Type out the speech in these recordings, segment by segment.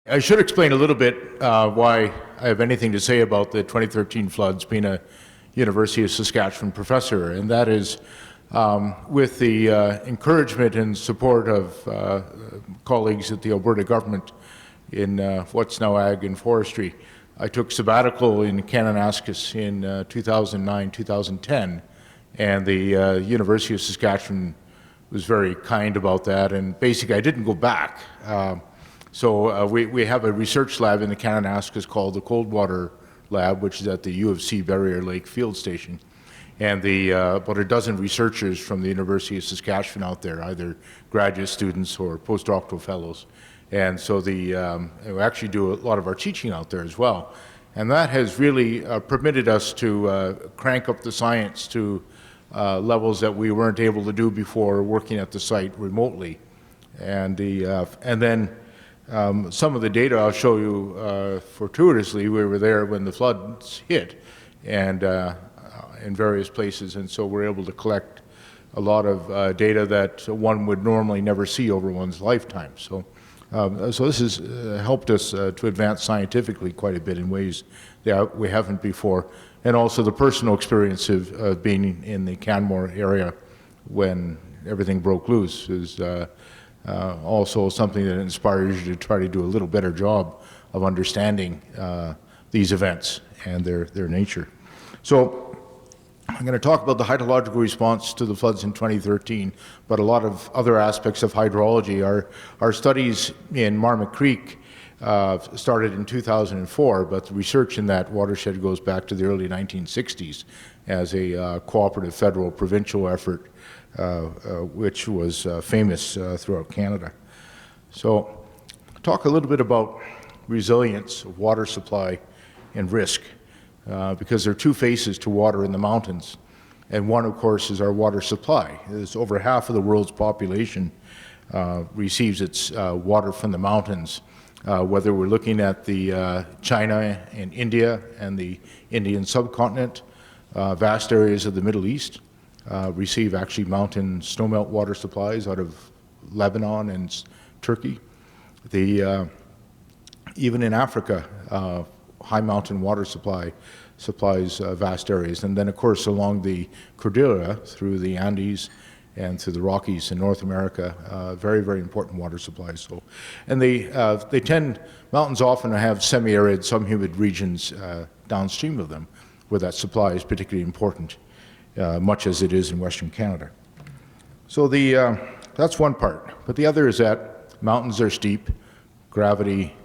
I should explain a little bit why I have anything to say about the 2013 floods, being a University of Saskatchewan professor, and that is with the encouragement and support of colleagues at the Alberta government in what's now Ag and Forestry. I took sabbatical in Kananaskis in 2009-2010, and the University of Saskatchewan was very kind about that, and basically I didn't go back. So we have a research lab in the Kananaskis called the Cold Water Lab, which is at the U of C Barrier Lake Field Station. And about a dozen researchers from the University of Saskatchewan out there, either graduate students or postdoctoral fellows. And so we actually do a lot of our teaching out there as well. And that has really permitted us to crank up the science to levels that we weren't able to do before working at the site remotely. And then some of the data I'll show you fortuitously. We were there when the floods hit, and in various places, and so we're able to collect a lot of data that one would normally never see over one's lifetime. So this has helped us to advance scientifically quite a bit in ways that we haven't before, and also the personal experience of being in the Canmore area when everything broke loose is also something that inspires you to try to do a little better job of understanding these events and their nature. So I'm going to talk about the hydrological response to the floods in 2013, but a lot of other aspects of hydrology. Our studies in Marmot Creek started in 2004, but the research in that watershed goes back to the early 1960s as a cooperative federal provincial effort, which was famous throughout Canada. So talk a little bit about resilience of water supply and risk, because there are two faces to water in the mountains. And one, of course, is our water supply. It's over half of the world's population receives its water from the mountains, whether we're looking at the China and India and the Indian subcontinent, vast areas of the Middle East, receive actually mountain snowmelt water supplies out of Lebanon and Turkey. Even in Africa, high mountain water supplies vast areas. And then, of course, along the Cordillera, through the Andes and through the Rockies in North America, very, very important water supplies. So, and mountains often have semi-arid, semi-humid regions downstream of them, where that supply is particularly important. Much as it is in Western Canada. So that's one part. But the other is that mountains are steep. Gravity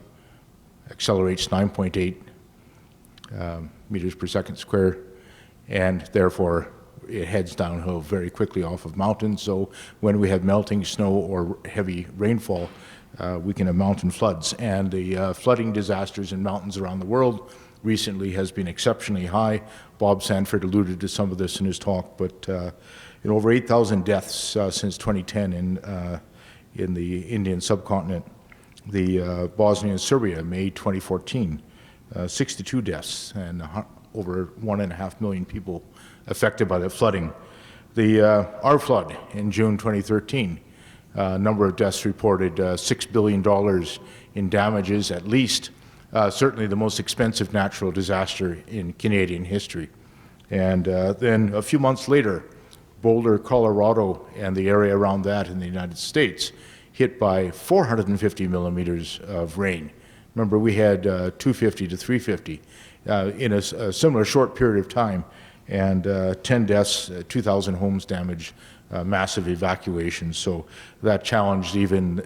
accelerates 9.8 meters per second square, and therefore it heads downhill very quickly off of mountains. So when we have melting snow or heavy rainfall, we can have mountain floods. And the flooding disasters in mountains around the world recently has been exceptionally high. Bob Sanford alluded to some of this in his talk, but over 8,000 deaths since 2010 in the Indian subcontinent. The Bosnia and Serbia, May 2014, 62 deaths and over 1.5 million people affected by the flooding. Our flood in June 2013, number of deaths reported, $6 billion in damages at least. Certainly the most expensive natural disaster in Canadian history. And then a few months later, Boulder, Colorado, and the area around that in the United States hit by 450 millimeters of rain. Remember, we had 250 to 350 in a similar short period of time, and 10 deaths, 2,000 homes damaged, massive evacuations. So that challenged even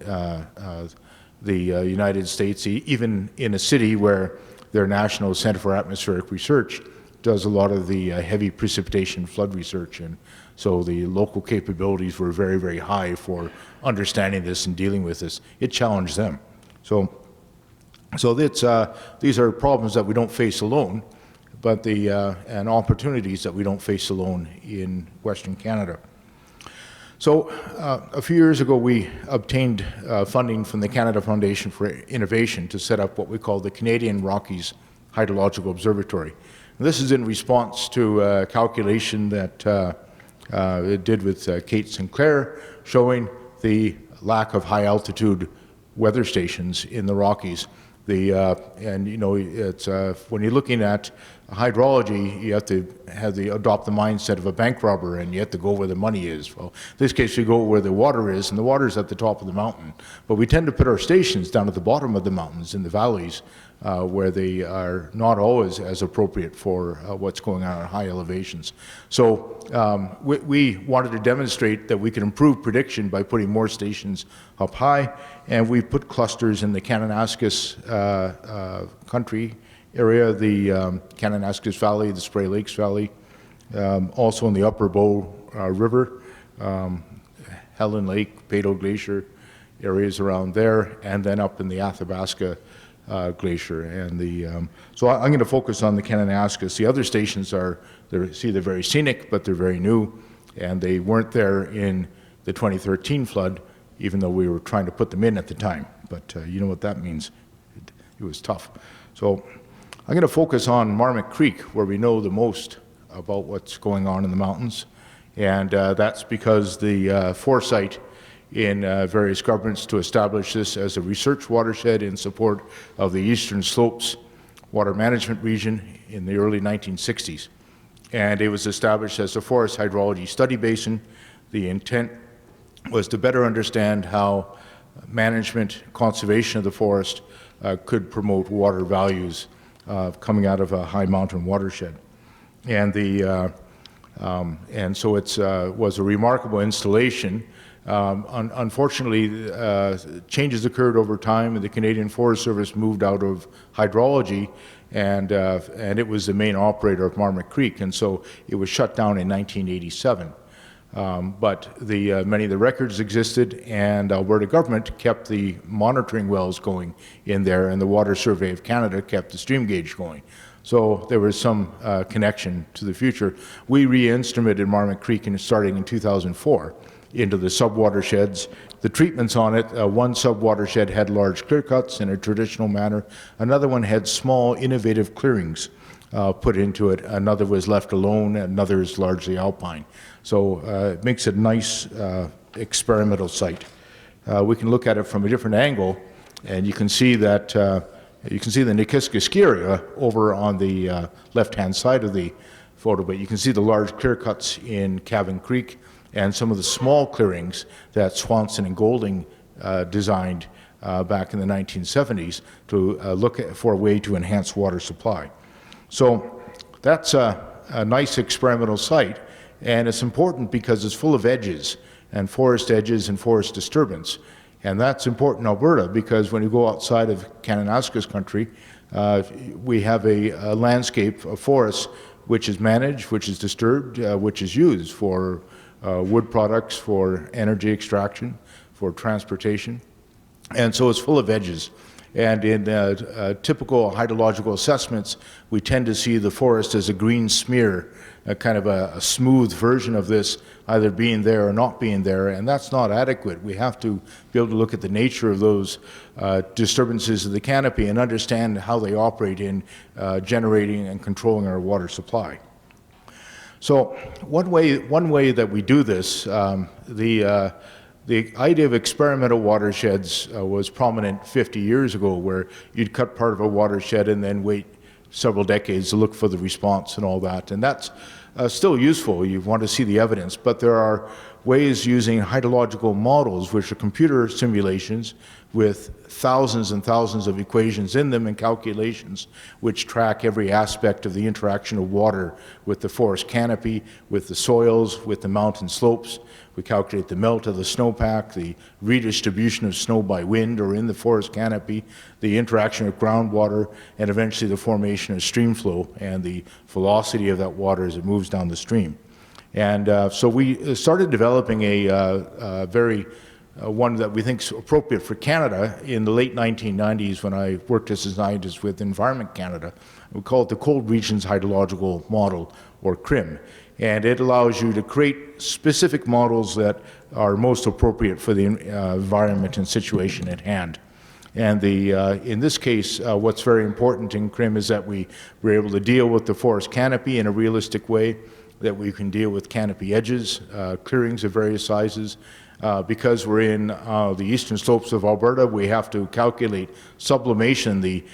the United States, even in a city where their National Center for Atmospheric Research does a lot of the heavy precipitation flood research. And so the local capabilities were very, very high for understanding this and dealing with this. It challenged them. So these are problems that we don't face alone, but and opportunities that we don't face alone in Western Canada. So a few years ago, we obtained funding from the Canada Foundation for Innovation to set up what we call the Canadian Rockies Hydrological Observatory. And this is in response to a calculation that it did with Kate Sinclair, showing the lack of high altitude weather stations in the Rockies. And you know, it's when you're looking at hydrology, you have to adopt the mindset of a bank robber, and you have to go where the money is. Well, in this case, we go where the water is, and the water is at the top of the mountain. But we tend to put our stations down at the bottom of the mountains in the valleys, where they are not always as appropriate for what's going on at high elevations. So we wanted to demonstrate that we could improve prediction by putting more stations up high, and we put clusters in the Kananaskis country area, the Kananaskis Valley, the Spray Lakes Valley, also in the Upper Bow River, Helen Lake, Peyto Glacier areas around there, and then up in the Athabasca Glacier. And so I'm going to focus on the Kananaskis. The other stations they're very scenic, but they're very new, and they weren't there in the 2013 flood, even though we were trying to put them in at the time. But you know what that means. It was tough. So I'm going to focus on Marmot Creek, where we know the most about what's going on in the mountains. And that's because the foresight in various governments to establish this as a research watershed in support of the Eastern Slopes Water Management Region in the early 1960s. And it was established as a forest hydrology study basin. The intent was to better understand how management, conservation of the forest could promote water values coming out of a high mountain watershed. And so it was a remarkable installation. Unfortunately, changes occurred over time, and the Canadian Forest Service moved out of hydrology, and it was the main operator of Marmot Creek, and so it was shut down in 1987. But many of the records existed, and Alberta government kept the monitoring wells going in there, and the Water Survey of Canada kept the stream gauge going. So there was some connection to the future. We re-instrumented Marmot Creek starting in 2004 into the sub-watersheds. The treatments on it, one sub-watershed had large clear cuts in a traditional manner. Another one had small, innovative clearings put into it. Another was left alone. Another is largely alpine. So it makes it a nice experimental site. We can look at it from a different angle, and you can see that you can see the Nikiska ski area over on the left-hand side of the photo, but you can see the large clear cuts in Cabin Creek and some of the small clearings that Swanson and Golding designed back in the 1970s to look for a way to enhance water supply. So that's a nice experimental site, and it's important because it's full of edges and forest disturbance. And that's important in Alberta because when you go outside of Kananaskis country, we have a landscape of forests which is managed, which is disturbed, which is used for wood products, for energy extraction, for transportation. And so it's full of edges. And in typical hydrological assessments, we tend to see the forest as a green smear, a kind of a smooth version of this, either being there or not being there, and that's not adequate. We have to be able to look at the nature of those disturbances of the canopy and understand how they operate in generating and controlling our water supply. So one way that we do this, the idea of experimental watersheds was prominent 50 years ago, where you'd cut part of a watershed and then wait several decades to look for the response and all that. And that's still useful. You want to see the evidence, but there are ways using hydrological models, which are computer simulations with thousands and thousands of equations in them and calculations which track every aspect of the interaction of water with the forest canopy, with the soils, with the mountain slopes. We calculate the melt of the snowpack, the redistribution of snow by wind or in the forest canopy, the interaction with groundwater, and eventually the formation of stream flow and the velocity of that water as it moves down the stream. And so we started developing a very one that we think is appropriate for Canada in the late 1990s when I worked as a scientist with Environment Canada. We call it the Cold Regions Hydrological Model, or CRHM. And it allows you to create specific models that are most appropriate for the environment and situation at hand. And in this case, what's very important in CRHM is that we were able to deal with the forest canopy in a realistic way, that we can deal with canopy edges, clearings of various sizes. Because we're in the eastern slopes of Alberta, we have to calculate sublimation, the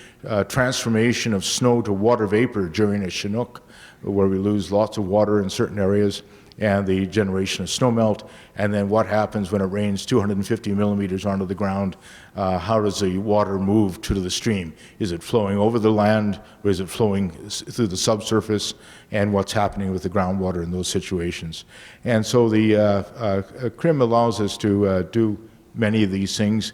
transformation of snow to water vapor during a Chinook, where we lose lots of water in certain areas, and the generation of snowmelt, and then what happens when it rains 250 millimeters onto the ground. How does the water move to the stream? Is it flowing over the land, or is it flowing through the subsurface, and what's happening with the groundwater in those situations? And so the CRHM allows us to do many of these things,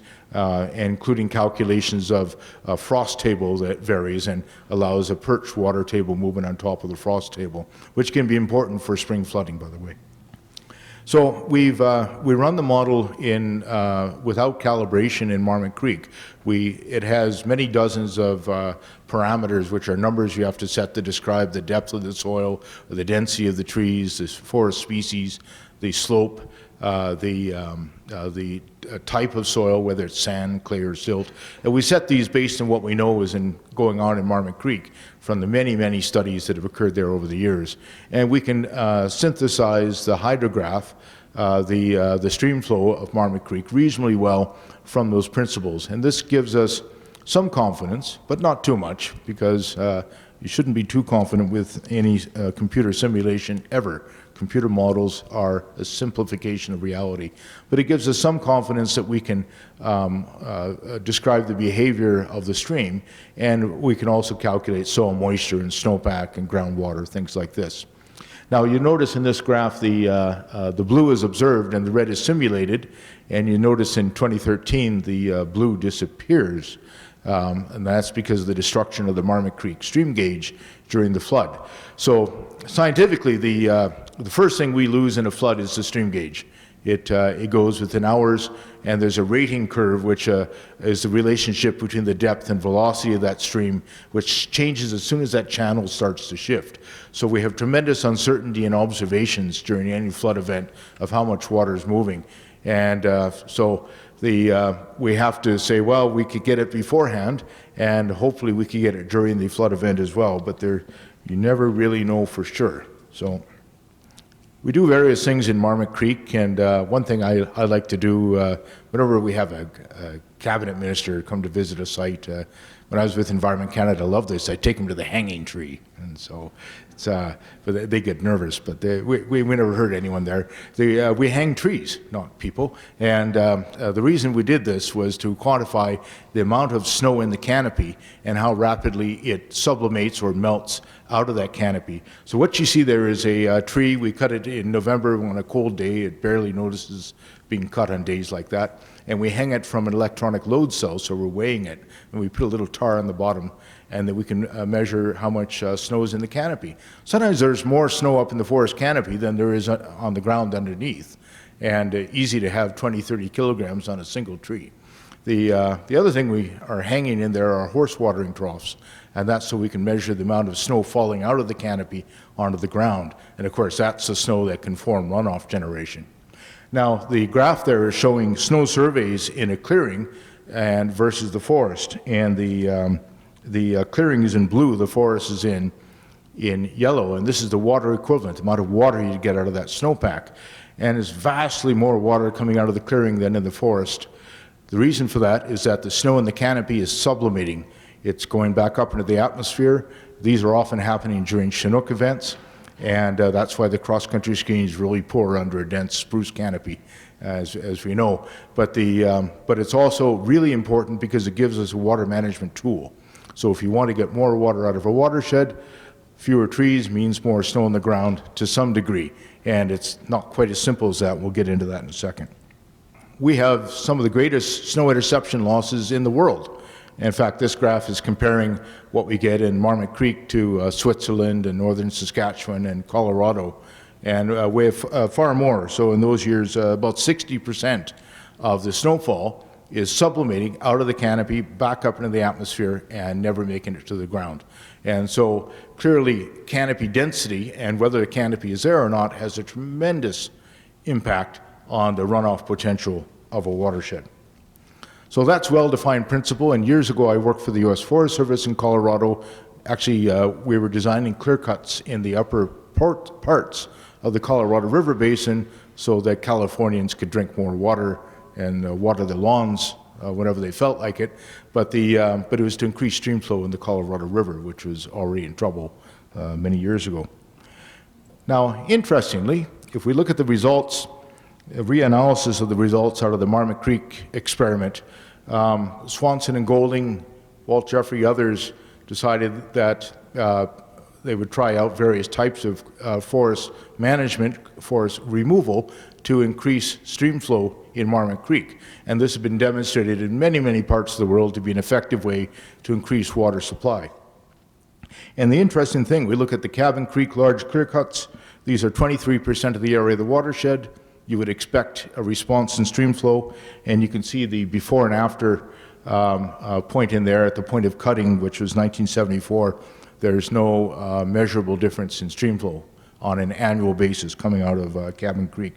including calculations of a frost table that varies and allows a perch water table movement on top of the frost table, which can be important for spring flooding, by the way. So we run the model in without calibration in Marmot Creek. It has many dozens of parameters, which are numbers you have to set to describe the depth of the soil, or the density of the trees, the forest species, the slope, the type of soil, whether it's sand, clay, or silt. And we set these based on what we know is going on in Marmot Creek from the many, many studies that have occurred there over the years. And we can synthesize the hydrograph, the stream flow of Marmot Creek reasonably well from those principles. And this gives us some confidence, but not too much, because you shouldn't be too confident with any computer simulation ever. Computer models are a simplification of reality. But it gives us some confidence that we can describe the behavior of the stream, and we can also calculate soil moisture and snowpack and groundwater, things like this. Now you notice in this graph the blue is observed and the red is simulated, and you notice in 2013 the blue disappears. And that's because of the destruction of the Marmot Creek stream gauge during the flood. So scientifically, the first thing we lose in a flood is the stream gauge. It goes within hours, and there's a rating curve, which is the relationship between the depth and velocity of that stream, which changes as soon as that channel starts to shift. So we have tremendous uncertainty in observations during any flood event of how much water is moving. And so we have to say, well, we could get it beforehand, and hopefully we could get it during the flood event as well, but you never really know for sure. So we do various things in Marmot Creek, and one thing I like to do whenever we have a cabinet minister come to visit a site, when I was with Environment Canada, I love this, I take them to the hanging tree. And so but they get nervous, but we never hurt anyone there. We hang trees, not people. And the reason we did this was to quantify the amount of snow in the canopy and how rapidly it sublimates or melts out of that canopy. So what you see there is a tree. We cut it in November on a cold day. It barely notices being cut on days like that. And we hang it from an electronic load cell, so we're weighing it. And we put a little tar on the bottom, and then we can measure how much snow is in the canopy. Sometimes there's more snow up in the forest canopy than there is on the ground underneath, and easy to have 20, 30 kilograms on a single tree. The other thing we are hanging in there are horse watering troughs, and that's so we can measure the amount of snow falling out of the canopy onto the ground. And of course, that's the snow that can form runoff generation. Now, the graph there is showing snow surveys in a clearing and versus the forest, and the clearing is in blue, the forest is in yellow, and this is the water equivalent, the amount of water you get out of that snowpack. And there's vastly more water coming out of the clearing than in the forest. The reason for that is that the snow in the canopy is sublimating. It's going back up into the atmosphere. These are often happening during Chinook events, and that's why the cross-country skiing is really poor under a dense spruce canopy, as we know. But it's also really important because it gives us a water management tool. So if you want to get more water out of a watershed, fewer trees means more snow on the ground to some degree. And it's not quite as simple as that. We'll get into that in a second. We have some of the greatest snow interception losses in the world. In fact, this graph is comparing what we get in Marmot Creek to Switzerland and northern Saskatchewan and Colorado, and we have far more. So in those years, about 60% of the snowfall is sublimating out of the canopy, back up into the atmosphere, and never making it to the ground. And so clearly canopy density and whether the canopy is there or not has a tremendous impact on the runoff potential of a watershed. So that's well-defined principle, and years ago I worked for the U.S. Forest Service in Colorado. Actually, we were designing clear cuts in the upper parts of the Colorado River Basin so that Californians could drink more water and water their lawns whenever they felt like it. But it was to increase stream flow in the Colorado River, which was already in trouble many years ago. Now, interestingly, if we look at the results, a reanalysis of the results out of the Marmot Creek experiment, Swanson and Golding, Walt Jeffrey, others decided that they would try out various types of forest management, forest removal, to increase stream flow in Marmot Creek. And this has been demonstrated in many, many parts of the world to be an effective way to increase water supply. And the interesting thing, we look at the Cabin Creek large clear cuts. These are 23% of the area of the watershed. You would expect a response in stream flow, and you can see the before and after point in there at the point of cutting, which was 1974. There's no measurable difference in stream flow on an annual basis coming out of Cabin Creek.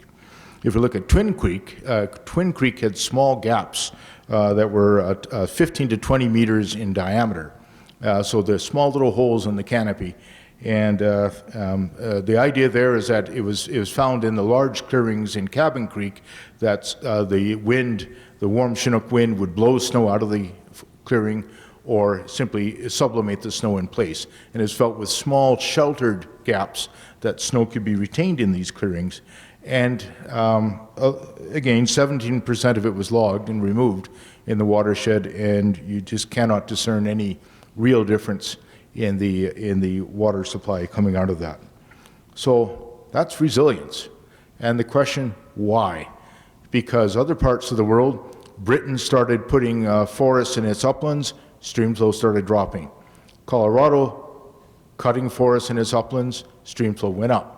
If you look at Twin Creek had small gaps that were 15 to 20 meters in diameter. So there's small little holes in the canopy. And the idea there is that it was found in the large clearings in Cabin Creek that the warm Chinook wind would blow snow out of the clearing or simply sublimate the snow in place. And it's felt with small sheltered gaps that snow could be retained in these clearings. And again, 17% of it was logged and removed in the watershed, and you just cannot discern any real difference in the water supply coming out of that. So that's resilience. And the question, why? Because other parts of the world, Britain started putting forests in its uplands, stream flow started dropping. Colorado, cutting forests in its uplands, stream flow went up.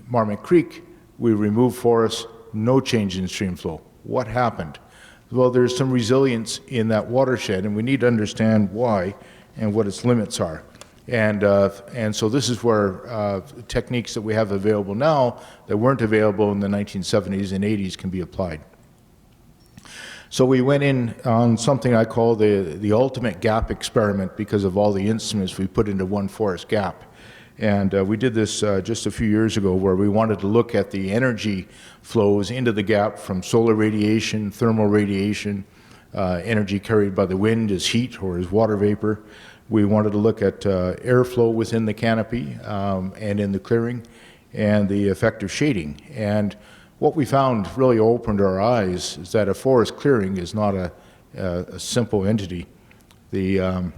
Marmot Creek, we removed forests, no change in stream flow. What happened? Well, there's some resilience in that watershed, and we need to understand why and what its limits are. And so this is where techniques that we have available now that weren't available in the 1970s and 80s can be applied. So we went in on something I call the ultimate gap experiment because of all the instruments we put into one forest gap. And we did this just a few years ago where we wanted to look at the energy flows into the gap from solar radiation, thermal radiation, energy carried by the wind as heat or as water vapor. We wanted to look at airflow within the canopy and in the clearing and the effect of shading. And what we found really opened our eyes is that a forest clearing is not a simple entity. There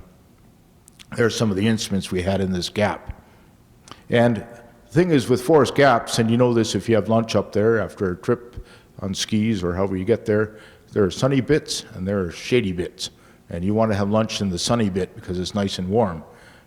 are some of the instruments we had in this gap. And the thing is with forest gaps, and you know this if you have lunch up there after a trip on skis or however you get there are sunny bits and there are shady bits. And you want to have lunch in the sunny bit because it's nice and warm,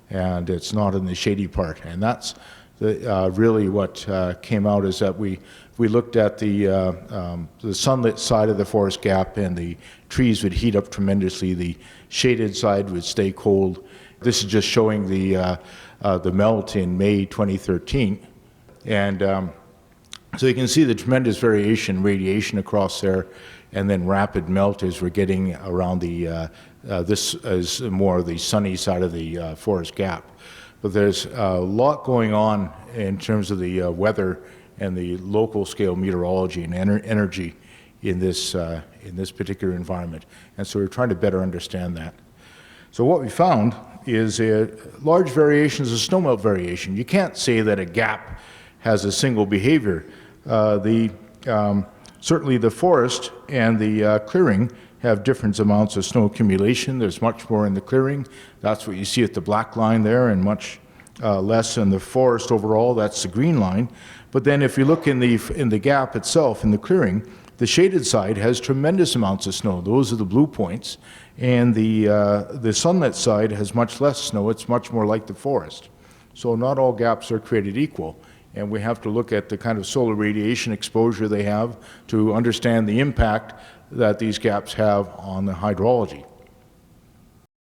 and it's not in the shady part. And that's really what came out is that we looked at the sunlit side of the forest gap, and the trees would heat up tremendously. The shaded side would stay cold. This is just showing the melt in May 2013. And so you can see the tremendous radiation across there, and then rapid melt as we're getting around this is more the sunny side of the forest gap. But there's a lot going on in terms of the weather and the local scale meteorology and energy in this particular environment. And so we're trying to better understand that. So what we found is large variations of snowmelt variation. You can't say that a gap has a single behavior. Certainly the forest and the clearing have different amounts of snow accumulation. There's much more in the clearing. That's what you see at the black line there, and much less in the forest overall. That's the green line. But then if you look in the gap itself, in the clearing, the shaded side has tremendous amounts of snow. Those are the blue points. And the sunlit side has much less snow. It's much more like the forest. So not all gaps are created equal. And we have to look at the kind of solar radiation exposure they have to understand the impact that these gaps have on the hydrology.